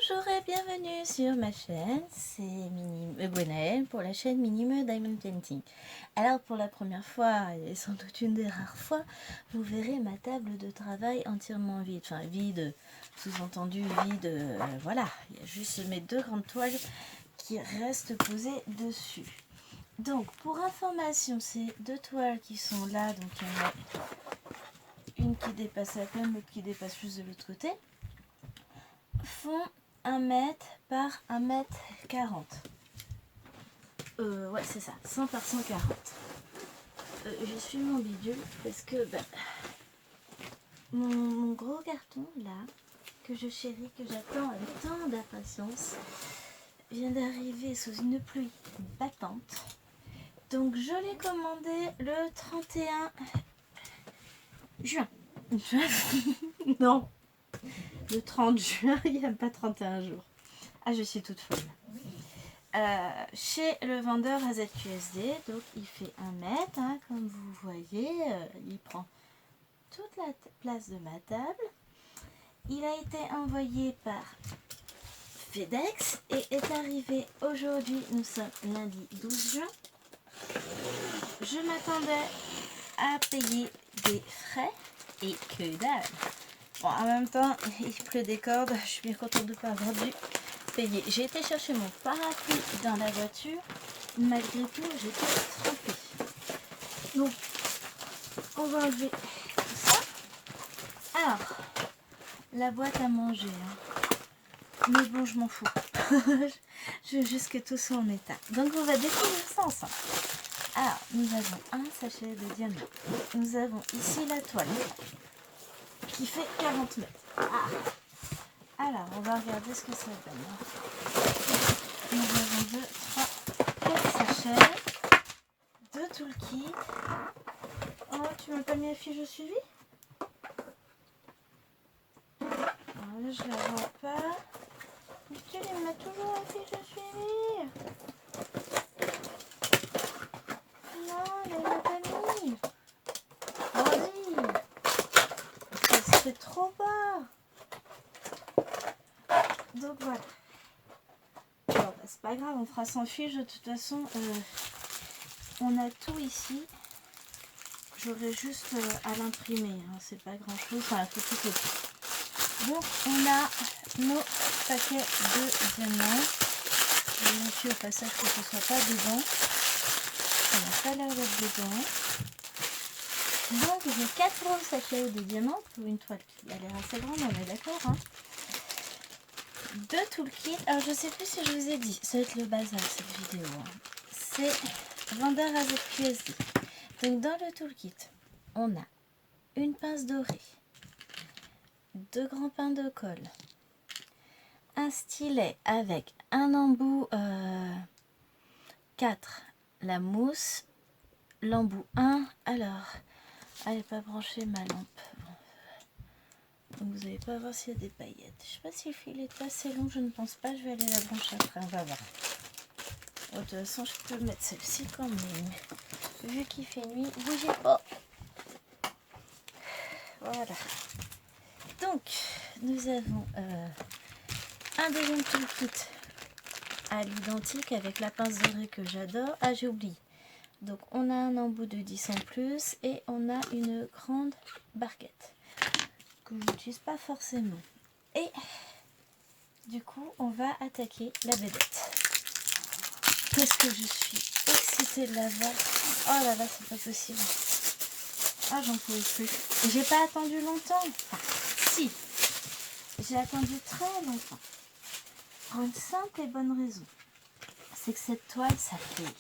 Bonjour et bienvenue sur ma chaîne, c'est Gwenaëlle pour la chaîne Minime Diamond Painting. Alors pour la première fois et sans doute une des rares fois, vous verrez ma table de travail entièrement vide. Enfin vide, sous-entendu vide, voilà. Il y a juste mes deux grandes toiles qui restent posées dessus. Donc pour information, ces deux toiles qui sont là, donc il y en a une qui dépasse à peine, l'autre qui dépasse plus de l'autre côté, font 1 mètre par 1,40 m. Ouais, c'est ça, 100 par 140. Je suis mon bidule parce que mon gros carton là, que je chéris, que j'attends avec tant d'impatience, vient d'arriver sous une pluie battante. Donc je l'ai commandé le 31 juin. Non, le 30 juin, il n'y a pas 31 jours. Ah, je suis toute folle. Chez le vendeur AZQSD, donc il fait 1 mètre, hein, comme vous voyez, il prend toute la place de ma table. Il a été envoyé par FedEx et est arrivé aujourd'hui, nous sommes lundi 12 juin. Je m'attendais à payer des frais et que dalle. Bon, en même temps, il pleut des cordes, je suis bien contente de ne pas avoir dû payer. J'ai été chercher mon parapluie dans la voiture, malgré tout, j'étais trempée. Donc, on va enlever tout ça. Alors, la boîte à manger, hein. Mais bon, je m'en fous. Je veux juste que tout soit en état. Donc, on va découvrir ça ensemble. Alors, nous avons un sachet de diamants. Nous avons ici la toile qui fait 40 mètres. Ah. Alors, on va regarder ce que ça donne. Nous avons 2, 3, 4 sachets, 2 toolkits. Oh, tu m'as pas mis la fiche de suivi? Alors là, je la vois pas. Mais tu les mets toujours la fiche de suivi. Non, elle m'a pas mis. Oh oui. Ça fait trop bas. Donc voilà. Bon, c'est pas grave, on fera sans fiche. De toute façon, on a tout ici. J'aurai juste à l'imprimer. Hein. C'est pas grand chose. Enfin, la photocopie. Donc, on a nos paquets de diamants. Je vais vérifier au passage que ce ne soit pas dedans. Ça n'a pas l'air d'être dedans. Donc, j'ai 4 gros sachets de diamants pour une toile qui a l'air assez grande, on est d'accord. Hein. 2 toolkits. Alors, je sais plus si je vous ai dit, ça va être le bazar cette vidéo. Hein. C'est vendeur AZQSD. Donc, dans le toolkit, on a une pince dorée, 2 grands pains de colle, un stylet avec un embout 4, la mousse, l'embout 1. Alors, elle n'est pas branchée ma lampe. Donc vous n'allez pas voir s'il y a des paillettes. Je sais pas si le fil est assez long, je ne pense pas. Je vais aller la brancher après, on va voir. Bon, de toute façon, je peux mettre celle-ci quand même. Vu qu'il fait nuit, bougez pas. Voilà. Donc, nous avons un deuxième toolkit à l'identique avec la pince dorée que j'adore. Ah, j'ai oublié. Donc, on a un embout de 10 en plus et on a une grande barquette que je n'utilise pas forcément. Et du coup, on va attaquer la vedette. Qu'est-ce que je suis excitée de la voir. Oh là là, c'est pas possible. Ah, j'en pouvais plus. J'ai pas attendu longtemps. Enfin, si. J'ai attendu très longtemps. Pour une simple et bonne raison. C'est que cette toile, ça fait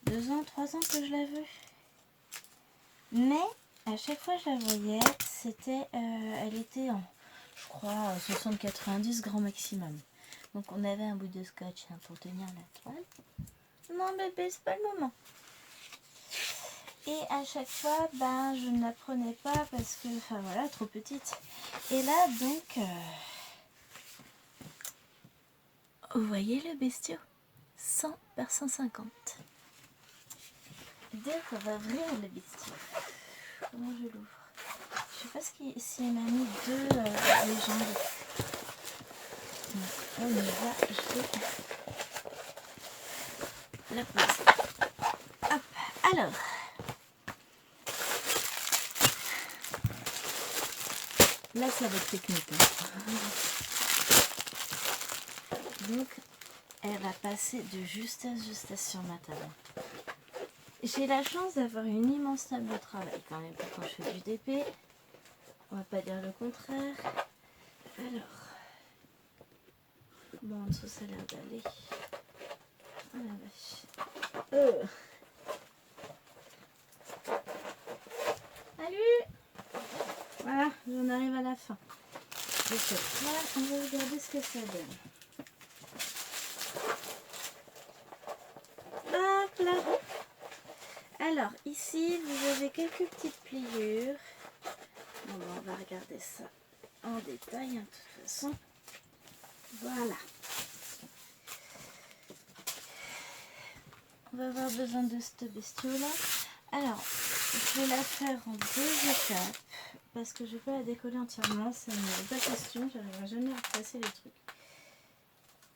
2 ans, 3 ans que je la veux. Mais à chaque fois que je la voyais, c'était, elle était en, je crois, 60-90 grand maximum. Donc on avait un bout de scotch hein, pour tenir la toile. Non bébé, c'est pas le moment. Et à chaque fois, je ne la prenais pas parce que, enfin voilà, trop petite. Et là donc, vous voyez le bestiau, 100 par 150. Dès qu'on va ouvrir le bestiau. Comment je l'ouvre? Je sais pas si elle m'a mis 2 légendes. on y va, je vais la poser. Hop, alors. Là, ça va être technique. Donc, elle va passer de justesse sur ma table. J'ai la chance d'avoir une immense table de travail quand même quand je fais du DP. On va pas dire le contraire. Alors, bon, en dessous, ça a l'air d'aller. Oh la vache. Salut! Voilà, j'en arrive à la fin. Donc là, on va regarder ce que ça donne. Hop là! Alors, ici, vous avez quelques petites pliures. Bon, on va regarder ça en détail, hein, de toute façon. Voilà. On va avoir besoin de cette bestiole-là. Alors, je vais la faire en 2 étapes. Parce que je ne vais pas la décoller entièrement. Ça ne m'est pas question. Je n'arriverai jamais à repasser les trucs.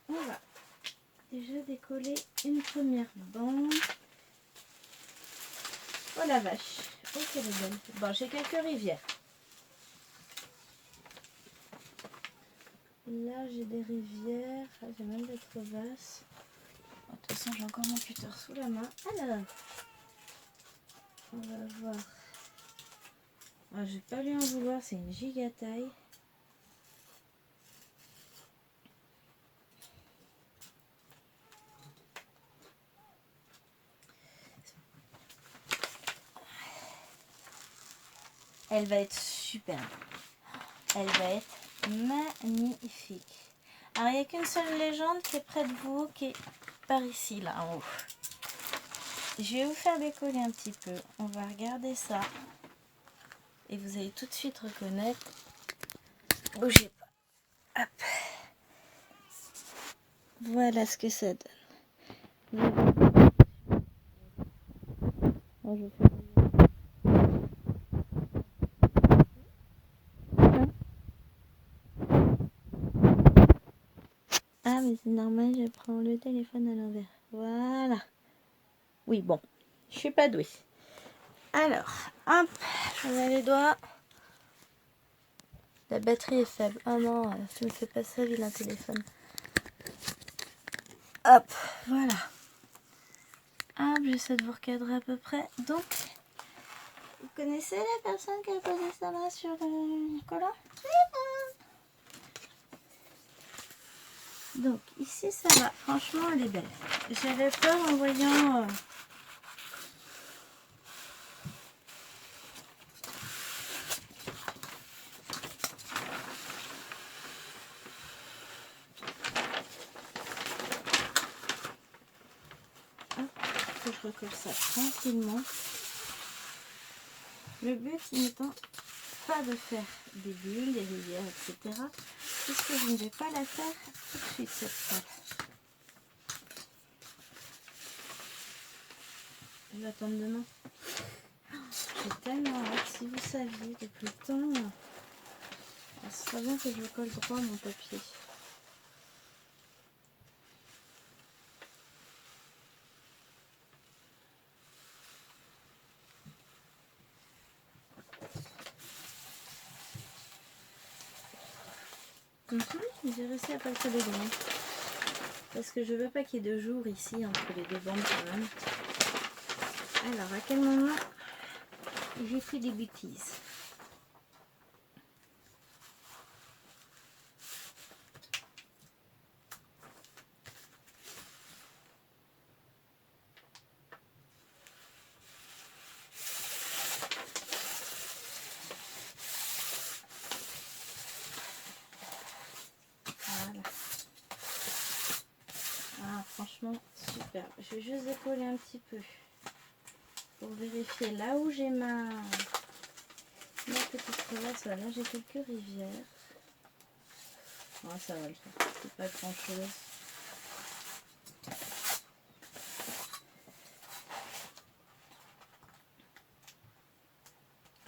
On va déjà décoller une première bande. Oh la vache. Oh, quelle est belle. Bon, j'ai quelques rivières. Là, j'ai des rivières. Ah, j'ai même des crevasses. De toute façon, j'ai encore mon cutter sous la main. Alors, on va voir. Ah, je vais pas lui en vouloir, c'est une giga taille. Elle va être superbe. Elle va être magnifique. Alors, il n'y a qu'une seule légende qui est près de vous, qui est par ici, là, en haut. Je vais vous faire décoller un petit peu. On va regarder ça. Et vous allez tout de suite reconnaître. Bougez pas. Hop. Voilà ce que ça donne. Bon, je fais... Ah, mais c'est normal, je prends le téléphone à l'envers. Voilà. Oui, bon. Je suis pas douée. Alors, hop, je mets les doigts. La batterie est faible. Oh non, tu me fais pas ça, vilain téléphone. Hop, voilà. Hop, j'essaie de vous recadrer à peu près. Donc, vous connaissez la personne qui a posé sa main sur le collant? Donc, ici, ça va. Franchement, elle est belle. J'avais peur en voyant... que je recolle ça tranquillement. Le but n'étant pas de faire des bulles, des rivières, etc. Puisque je ne vais pas la faire tout de suite cette fois. Je vais attendre demain. J'ai tellement hâte, si vous saviez, depuis le temps, ce serait bien que je colle droit mon papier. J'ai réussi à pas le coller loin. Parce que je veux pas qu'il y ait de jour ici entre les deux bandes quand même. Alors, à quel moment j'ai fait des bêtises? Voilà. Ah, franchement, super. Je vais juste décoller un petit peu pour vérifier là où j'ai ma petite crevasse. Voilà, j'ai quelques rivières. Ah, ça va le faire. C'est pas grand chose.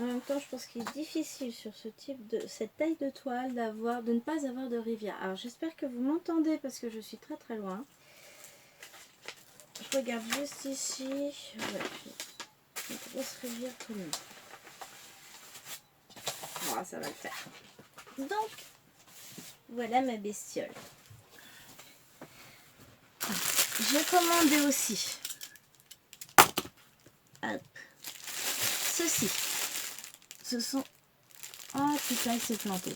En même temps, je pense qu'il est difficile sur cette taille de toile de ne pas avoir de rivière. Alors j'espère que vous m'entendez parce que je suis très très loin. Je regarde juste ici. Ouais, une grosse rivière commune. Bon, ça va le faire. Donc, voilà ma bestiole. J'ai commandé aussi. Hop. Ceci. Ce sont... Oh putain, il s'est planté.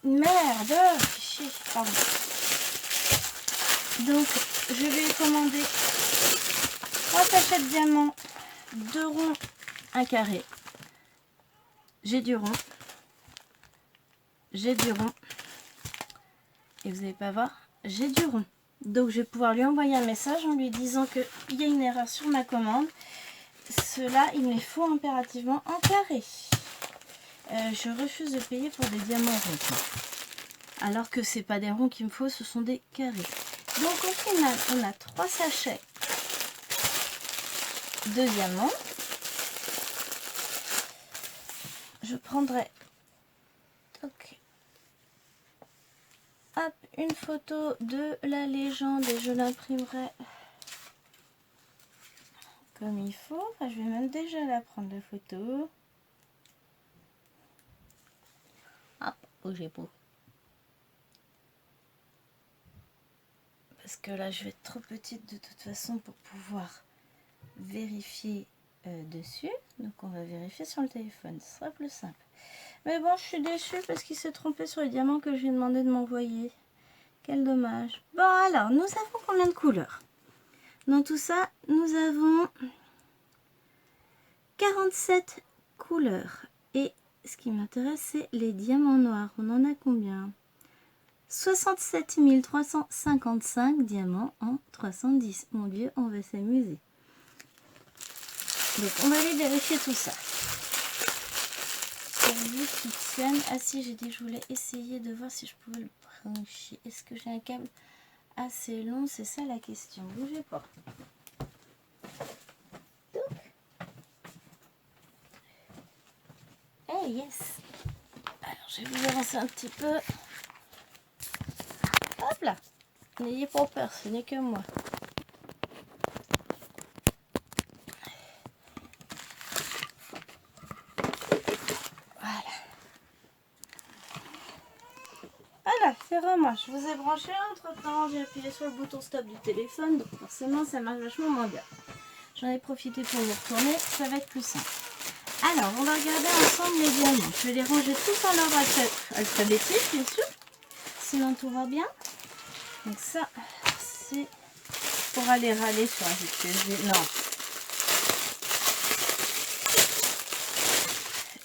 Merde! Chier, pardon. Donc, je lui ai commandé 3 sachets de diamants, 2 ronds, 1 carré. J'ai du rond. J'ai du rond. Et vous n'allez pas voir, j'ai du rond. Donc, je vais pouvoir lui envoyer un message en lui disant qu'il y a une erreur sur ma commande. Cela, il me les faut impérativement en carré. Je refuse de payer pour des diamants ronds. Alors que c'est pas des ronds qu'il me faut, ce sont des carrés. Donc au final, on a 3 sachets de diamants. Je prendrai hop, une photo de la légende et je l'imprimerai comme il faut. Enfin, je vais même déjà la prendre la photo. Hop, bougez pas. Parce que là, je vais être trop petite de toute façon pour pouvoir vérifier dessus. Donc, on va vérifier sur le téléphone. Ce sera plus simple. Mais bon, je suis déçue parce qu'il s'est trompé sur les diamants que je lui ai demandé de m'envoyer. Quel dommage. Bon, alors, nous avons combien de couleurs? Dans tout ça, nous avons 47 couleurs. Et ce qui m'intéresse, c'est les diamants noirs. On en a combien? 67 355 diamants en 310. Mon Dieu, on va s'amuser. Donc, on va aller vérifier tout ça. Pourvu qu'il tienne. Ah si, j'ai dit que je voulais essayer de voir si je pouvais le brancher. Est-ce que j'ai un câble assez long? C'est ça la question. Bougez pas. Hey, yes. Alors, je vais vous avancer un petit peu. Hop là. N'ayez pas peur, ce n'est que moi. Voilà, c'est vraiment. Je vous ai branché entre temps. J'ai appuyé sur le bouton stop du téléphone. Donc forcément, ça marche vachement moins bien. J'en ai profité pour vous retourner. Ça va être plus simple. Alors, on va regarder ensemble les diamants. Je vais les ranger tous en ordre alphabétique, bien sûr. Sinon, tout va bien. Donc ça, c'est pour aller râler sur un JPG. Non.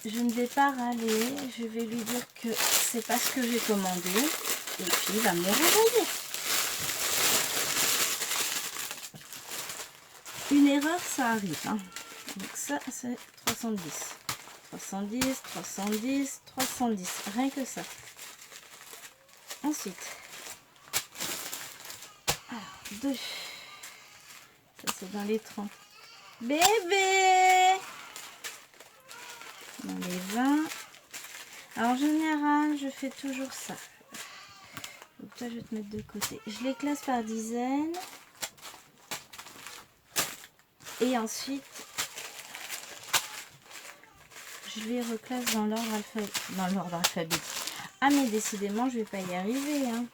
Je ne vais pas râler. Je vais lui dire que c'est pas ce que j'ai commandé. Et puis, il va me les renvoyer. Une erreur, ça arrive. Hein. Donc ça, c'est 310. 310, 310, 310. Rien que ça. Ensuite. Alors, 2. Ça, c'est dans les 30. Bébé! Dans les 20. Alors, en général, je fais toujours ça. Donc, toi, je vais te mettre de côté. Je les classe par dizaines. Et ensuite, je les reclasse dans l'ordre alphabétique. Ah, mais décidément, je vais pas y arriver. Hein.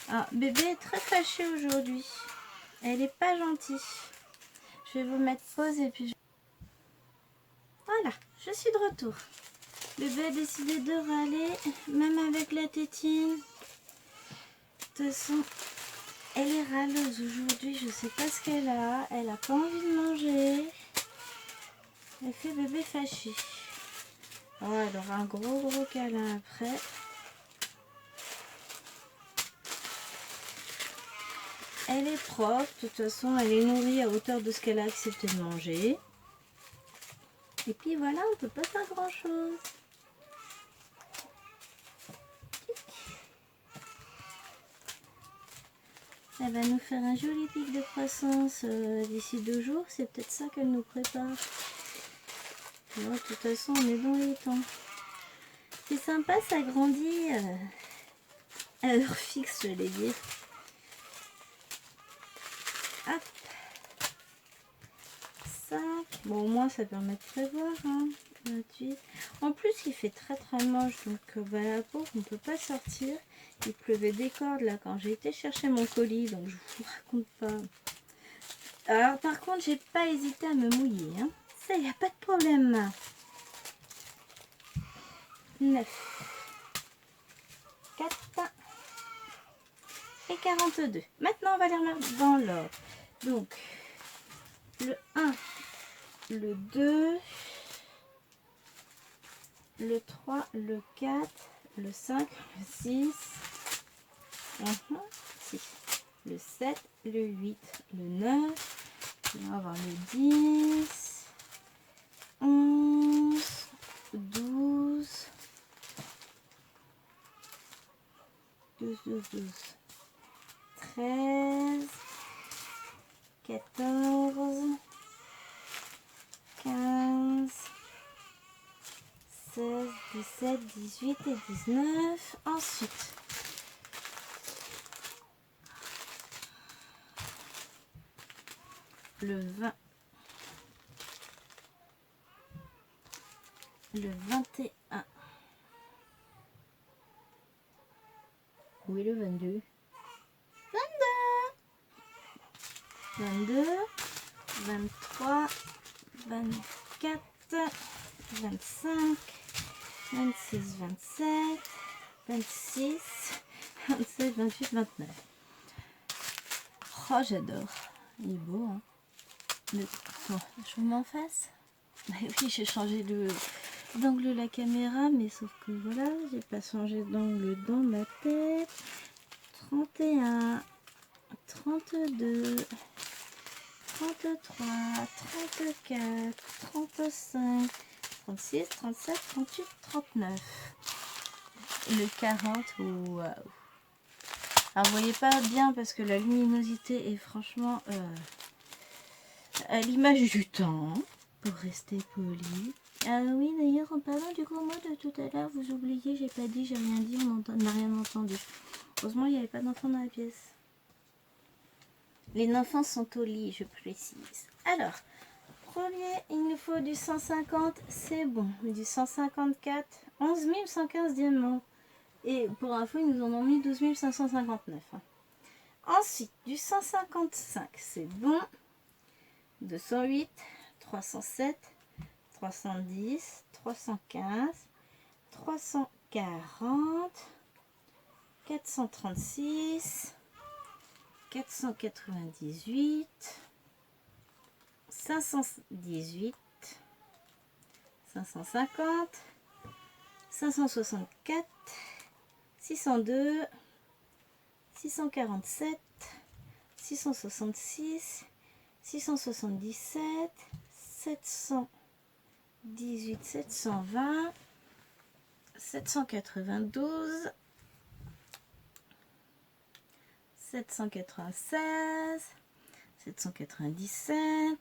Ah, bébé est très fâchée aujourd'hui. Elle est pas gentille. Je vais vous mettre pause et puis... Voilà, je suis de retour. Bébé a décidé de râler, même avec la tétine. De toute façon, elle est râleuse aujourd'hui. Je sais pas ce qu'elle a. Elle a pas envie de manger. Elle fait bébé fâché. Oh, elle aura un gros câlin après. Elle est propre. De toute façon, elle est nourrie à hauteur de ce qu'elle a accepté de manger. Et puis voilà, on peut pas faire grand chose. Elle va nous faire un joli pic de croissance d'ici 2 jours. C'est peut-être ça qu'elle nous prépare. Bon, de toute façon, on est dans les temps. C'est sympa, ça grandit à heure fixe, je l'ai dit. Hop. 5. Bon, au moins, ça permet de prévoir. Hein. 28. En plus, il fait très très moche. Donc, la pauvre, on ne peut pas sortir. Il pleuvait des cordes là quand j'ai été chercher mon colis. Donc, je vous raconte pas. Alors, par contre, j'ai pas hésité à me mouiller. Hein. Ça, il n'y a pas de problème. 9. 4. Et 42. Maintenant, on va les remettre dans l'ordre. Donc, le 1, le 2, le 3, le 4, le 5, le 6, le 7, le 8, le 9, on va avoir le 10, 11, 12, 13, 14, 15, 16, 17, 18 et 19. Ensuite, le 20, le 21. Où est le 22? 22, 23, 24, 25, 26, 27, 26, 27, 28, 29. Oh, j'adore. Il est beau, hein. Bon, je vous m'en fasse. Oui, j'ai changé d'angle de la caméra, mais sauf que voilà, j'ai pas changé d'angle dans ma tête. 31, 32, 33, 34, 35, 36, 37, 38, 39. Le 40, waouh. Alors, vous voyez pas bien parce que la luminosité est franchement à l'image du temps, pour rester poli. Ah oui, d'ailleurs, en parlant du gros mot de tout à l'heure, vous oubliez, j'ai pas dit, j'ai rien dit, on n'a rien entendu. Heureusement, il n'y avait pas d'enfant dans la pièce. Les enfants sont au lit, je précise. Alors, premier, il nous faut du 150, c'est bon. Du 154, 11 115 diamants. Et pour info, ils nous en ont mis 12 559. Ensuite, du 155, c'est bon. 208, 307, 310, 315, 340, 436, 498, 518, 550, 564, 602, 647, 666, 677, 718, 720, 792, 796, 797,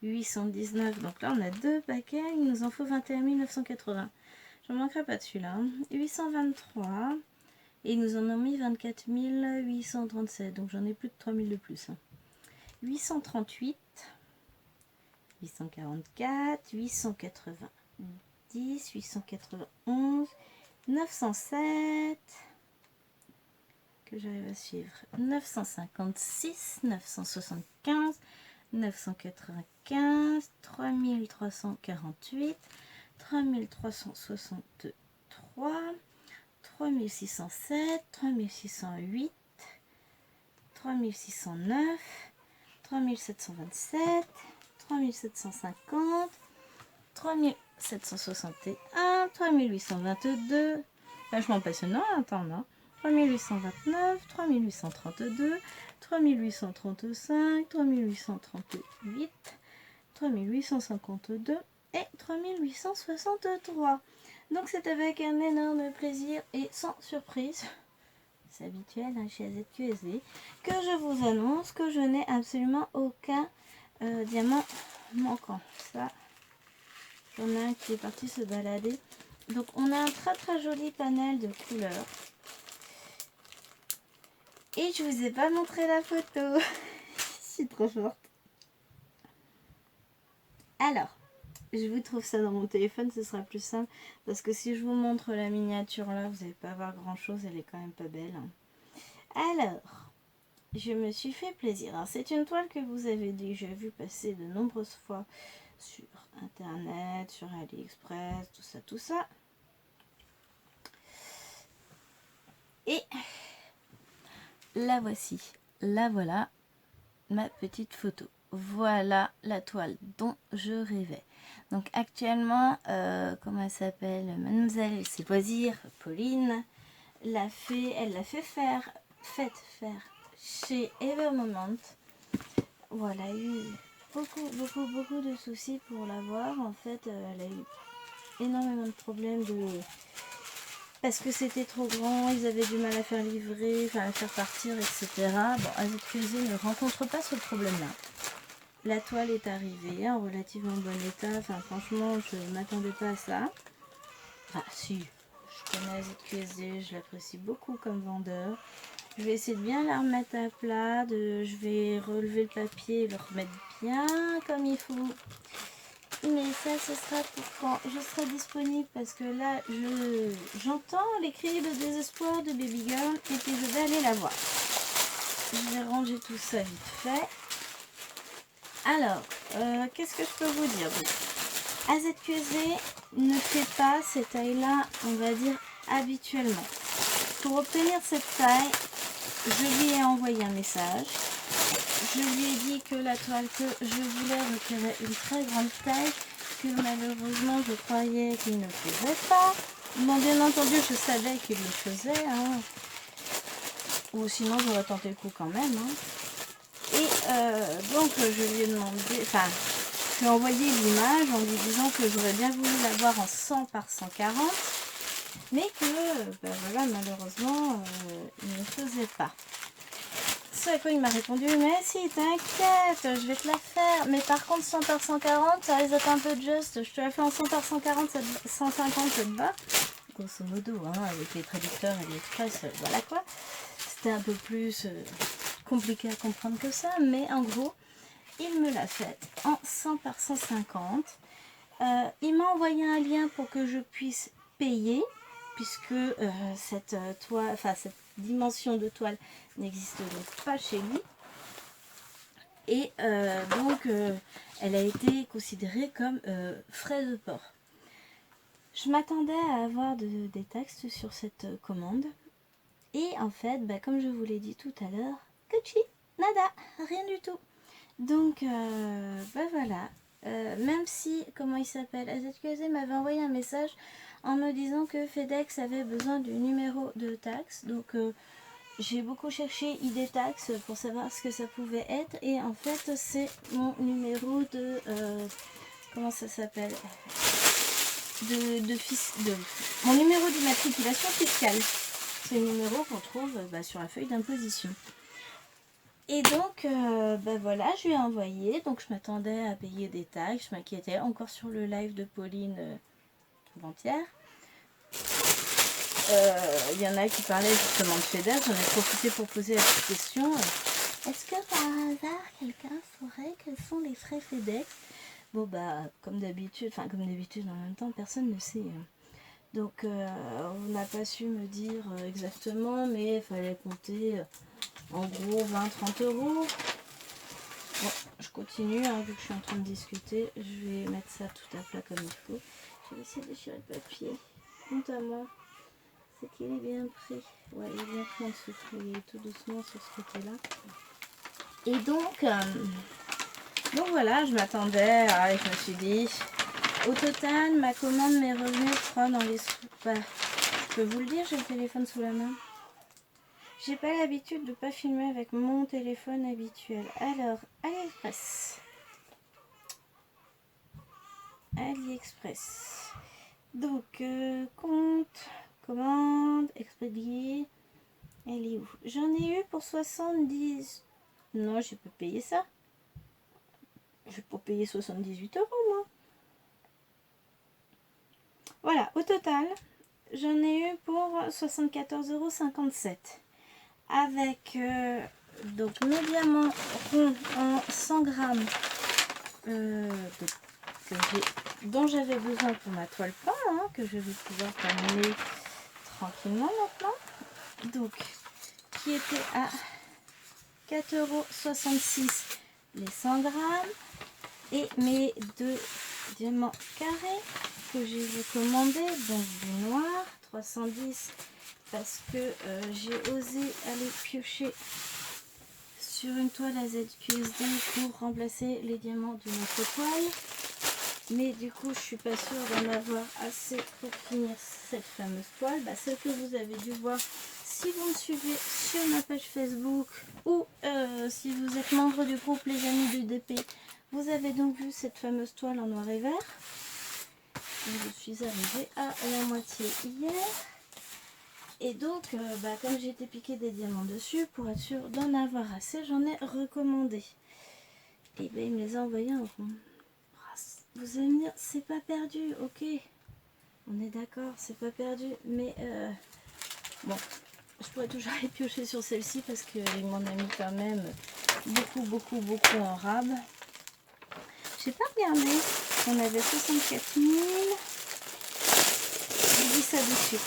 819. Donc là, on a 2 paquets. Il nous en faut 21 980. Je ne manquerai pas de celui-là. 823. Et ils nous en ont mis 24 837. Donc j'en ai plus de 3000 de plus. 838. 844. 890. 891. 907. Que j'arrive à suivre. 956. 975. 995. 3348. 3363. 3607, 3608, 3609, 3727, 3750, 3761, 3822, vachement passionnant, attends, 3829, 3832, 3835, 3838, 3852 et 3863. Donc c'est avec un énorme plaisir et sans surprise, c'est habituel hein, chez AZQSD, que je vous annonce que je n'ai absolument aucun diamant manquant. Ça, j'en ai un qui est parti se balader. Donc on a un très très joli panel de couleurs. Et je vous ai pas montré la photo. Je suis trop forte. Alors, je vous trouve ça dans mon téléphone, ce sera plus simple. Parce que si je vous montre la miniature là, vous n'allez pas voir grand chose, elle est quand même pas belle. Alors, je me suis fait plaisir. Alors, c'est une toile que vous avez déjà vu passer de nombreuses fois sur internet, sur AliExpress, tout ça, tout ça. Et la voici, la voilà, ma petite photo. Voilà la toile dont je rêvais. Donc actuellement, comment elle s'appelle, Mademoiselle ses loisirs, Pauline, elle l'a fait faire chez Evermoment. Voilà, il y a eu beaucoup de soucis pour l'avoir. En fait, elle a eu énormément de problèmes parce que c'était trop grand, ils avaient du mal à faire livrer, enfin à faire partir, etc. Bon, AZQSD ne rencontre pas ce problème-là. La toile est arrivée en relativement bon état. Enfin, franchement, je ne m'attendais pas à ça. Enfin, si, je connais AZQSD, je l'apprécie beaucoup comme vendeur. Je vais essayer de bien la remettre à plat. Je vais relever le papier et le remettre bien comme il faut. Mais ça, ce sera pour quand je serai disponible. Parce que là, j'entends les cris de désespoir de Baby Girl. Et puis, je vais aller la voir. Je vais ranger tout ça vite fait. Alors, qu'est-ce que je peux vous dire? AZQSD ne fait pas ces tailles-là, on va dire, habituellement. Pour obtenir cette taille, je lui ai envoyé un message. Je lui ai dit que la toile que je voulais requérait une très grande taille, que malheureusement je croyais qu'il ne faisait pas. Bon, bien entendu, je savais qu'il le faisait. Hein. Ou sinon, j'aurais tenté le coup quand même. Hein. Et donc, je lui ai demandé... Enfin, je lui ai envoyé l'image en lui disant que j'aurais bien voulu l'avoir en 100 par 140. Mais que, ben voilà, malheureusement, il ne faisait pas. Ce à quoi il m'a répondu, mais si, t'inquiète, je vais te la faire. Mais par contre, 100 par 140, ça risque d'être un peu juste. Je te la fais en 100 par 140, 150, ça te va. Grosso modo, hein, avec les traducteurs et l'Express, voilà quoi. C'était un peu plus compliqué à comprendre que ça, mais en gros, il me l'a faite en 100 par 150. Il m'a envoyé un lien pour que je puisse payer, puisque cette dimension de toile n'existe donc pas chez lui. Et donc, elle a été considérée comme frais de port. Je m'attendais à avoir des taxes sur cette commande. Et en fait, bah, comme je vous l'ai dit tout à l'heure, Gucci, nada, rien du tout. Donc, bah voilà. Même si, comment il s'appelle, AZQSD m'avait envoyé un message en me disant que FedEx avait besoin du numéro de taxe. Donc, j'ai beaucoup cherché ID taxe pour savoir ce que ça pouvait être. Et en fait, c'est mon numéro de... comment ça s'appelle mon numéro d'immatriculation fiscale. C'est le numéro qu'on trouve sur la feuille d'imposition. Et donc, bah voilà, je lui ai envoyé. Donc, je m'attendais à payer des taxes. Je m'inquiétais encore sur le live de Pauline avant-hier. Il y en a qui parlaient justement de FedEx. J'en ai profité pour poser la petite question. Est-ce que par hasard, quelqu'un saurait quels sont les frais FedEx? Bon, bah, comme d'habitude, en même temps, personne ne sait. Donc, on n'a pas su me dire exactement, mais il fallait compter en gros 20-30 euros. Bon, je continue, hein, vu que je suis en train de discuter. Je vais mettre ça tout à plat comme il faut. Je vais essayer de déchirer le papier. Honte à moi, c'est qu'il est bien pris. Ouais, il est bien pris en dessous. Il est tout doucement sur ce côté-là. Et donc voilà, je m'attendais à... Je me suis dit... Au total, ma commande m'est revenue, je crois, dans les... Bah, je peux vous le dire, j'ai le téléphone sous la main. J'ai pas l'habitude de pas filmer avec mon téléphone habituel. Alors, AliExpress. Donc, compte, commande, expédier. Elle est où? J'en ai eu pour 70. Non, j'ai pas payé ça. J'ai pas payé 78 euros, moi. Voilà, au total, j'en ai eu pour 74,57 € avec donc mes diamants ronds en 100 grammes dont j'avais besoin pour ma toile peinte, hein, que je vais pouvoir terminer tranquillement maintenant. Donc, qui était à 4,66 € les 100 grammes et mes deux diamants carrés que j'ai recommandé, donc du noir 310 parce que j'ai osé aller piocher sur une toile à ZQSD pour remplacer les diamants d'une autre toile, mais du coup je suis pas sûre d'en avoir assez pour finir cette fameuse toile, celle que vous avez dû voir si vous me suivez sur ma page Facebook ou si vous êtes membre du groupe Les Amis du DP. Vous avez donc vu cette fameuse toile en noir et vert. Je suis arrivée à la moitié hier. Et donc, comme j'ai été piqué des diamants dessus, pour être sûr d'en avoir assez, j'en ai recommandé. Et bien, il me les a envoyés en rond. Vous allez me dire, c'est pas perdu, ok. On est d'accord, c'est pas perdu. Mais, bon, je pourrais toujours aller piocher sur celle-ci parce qu'il m'en a mis quand même beaucoup en rab. J'ai pas regardé. On avait 64 000. Je dis ça de suite.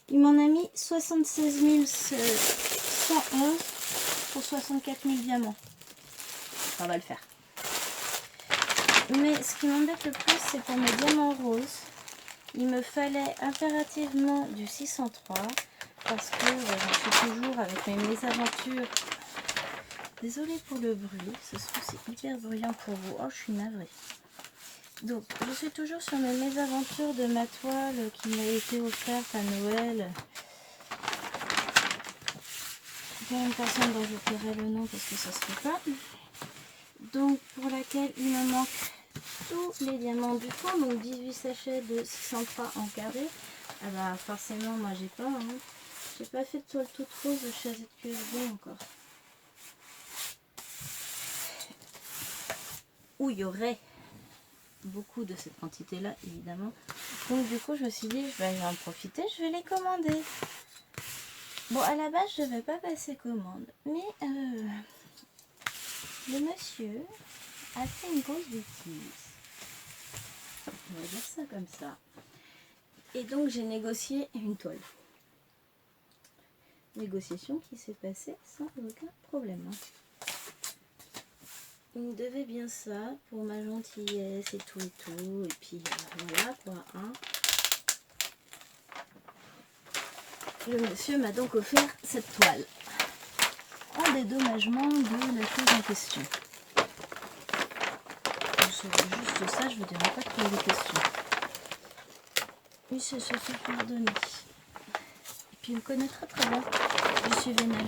Il m'en a mis 76 111 pour 64 000 diamants. Ça va le faire. Mais ce qui m'embête le plus, c'est pour mes diamants roses. Il me fallait impérativement du 603 parce que je suis toujours avec mes mésaventures. Désolée pour le bruit, ce se trouve c'est hyper bruyant pour vous. Oh, je suis navrée. Donc, je suis toujours sur mes mésaventures de ma toile qui m'a été offerte à Noël. Par une personne dont je tairai le nom parce que ça se fait pas. Donc, pour laquelle il me manque tous les diamants du fond. Donc, 18 sachets de 603 en carré. Ah bah, forcément, moi j'ai pas. Hein. J'ai pas fait de toile toute rose chez ZQSD encore. Où il y aurait beaucoup de cette quantité là évidemment, donc du coup je me suis dit je vais en profiter, je vais les commander. Bon, à la base je ne vais pas passer commande, mais le monsieur a fait une grosse bêtise, on va dire ça comme ça, et donc j'ai négocié une toile, négociation qui s'est passée sans aucun problème. Il me devait bien ça pour ma gentillesse et tout, et puis voilà quoi. Hein. Le monsieur m'a donc offert cette toile en dédommagement de la chose en question. Juste ça, je ne vous dirai pas de poser des questions. Il se fait pardonner. Et puis il me connaît très bien. Je suis vénale.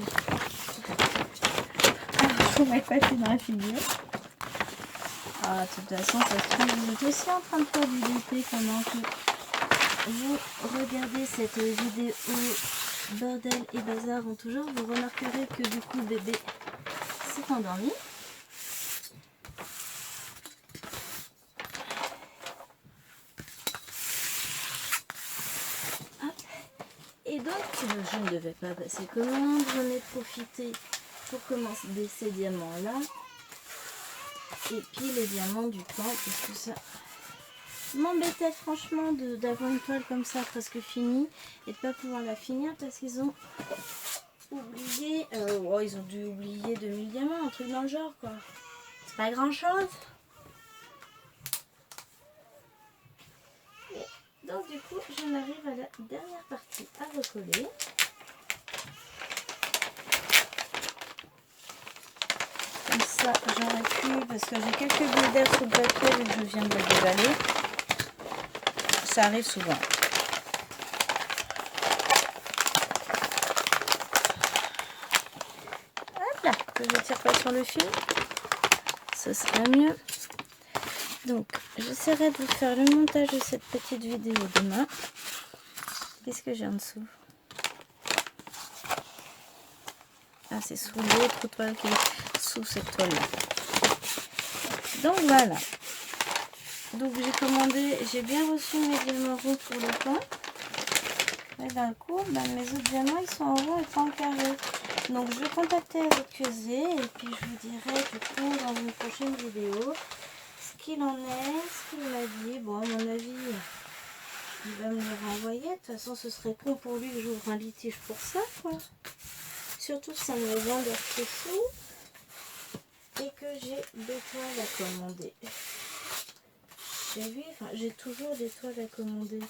Je ne m'avez pas fait dans la figure. Ah, de toute façon, ça se trouve, vous êtes aussi en train de faire du DP pendant que vous regardez cette vidéo bordel et bazar en tout genre. Vous remarquerez que du coup, bébé s'est endormi. Hop. Et donc, je ne devais pas passer commande. J'en ai profité pour commencer ces diamants-là. Et puis les diamants du camp, parce que ça m'embêtait franchement d'avoir une toile comme ça presque finie et de ne pas pouvoir la finir parce qu'ils ont oublié, ils ont dû oublier 2000 diamants, un truc dans le genre quoi. C'est pas grand chose. Et donc du coup, j'en arrive à la dernière partie à recoller. Comme ça, j'aurais pu, parce que j'ai quelques bulles d'air sous le papier vu que je viens de le déballer. Ça arrive souvent. Hop là, que je ne tire pas sur le fil. Ce serait mieux. Donc, j'essaierai de vous faire le montage de cette petite vidéo demain. Qu'est-ce que j'ai en dessous? Ah, c'est sous l'autre toile qui est sous cette toile-là. Donc voilà. Donc j'ai commandé, j'ai bien reçu mes diamants ronds pour le pain. Et d'un coup, mes autres diamants ils sont en rond et pas en carré. Donc je vais contacter avec Cusé et puis je vous dirai du coup dans une prochaine vidéo ce qu'il en est, ce qu'il m'a dit. Bon, à mon avis, il va me le renvoyer. De toute façon, ce serait con pour lui que j'ouvre un litige pour ça, quoi. Surtout si ça me vient de sous et que j'ai des toiles à commander. J'ai vu, enfin, j'ai toujours des toiles à commander.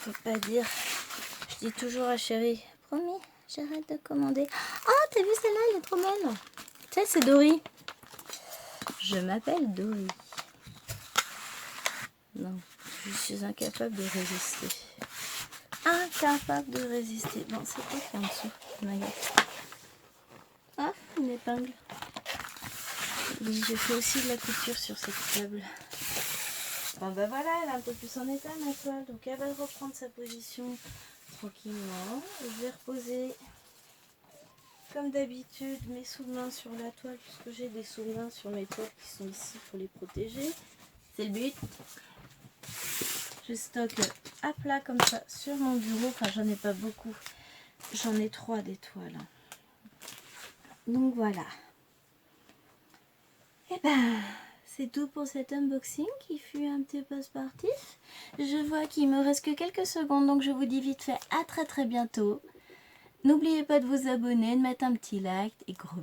Faut pas dire. Je dis toujours à chérie, promis, j'arrête de commander. Oh, t'as vu celle-là, elle est trop belle. Tu sais, c'est Dory. Je m'appelle Dory. Non, je suis incapable de résister. Incapable de résister. Bon, c'est quoi qu'il y a en dessous? Ah, une épingle. Oui, j'ai fait aussi de la couture sur cette table. Bon, bah voilà, elle est un peu plus en état ma toile. Donc elle va reprendre sa position tranquillement. Je vais reposer comme d'habitude mes sous-mains sur la toile, puisque j'ai des sous-mains sur mes toiles qui sont ici pour les protéger. C'est le but. Je stocke à plat comme ça sur mon bureau. Enfin, j'en ai pas beaucoup. J'en ai 3 des toiles. Donc voilà. Et ben, c'est tout pour cet unboxing qui fut un petit peu sportif. Je vois qu'il me reste que quelques secondes, donc je vous dis vite fait à très bientôt. N'oubliez pas de vous abonner, de mettre un petit like et gros bisous.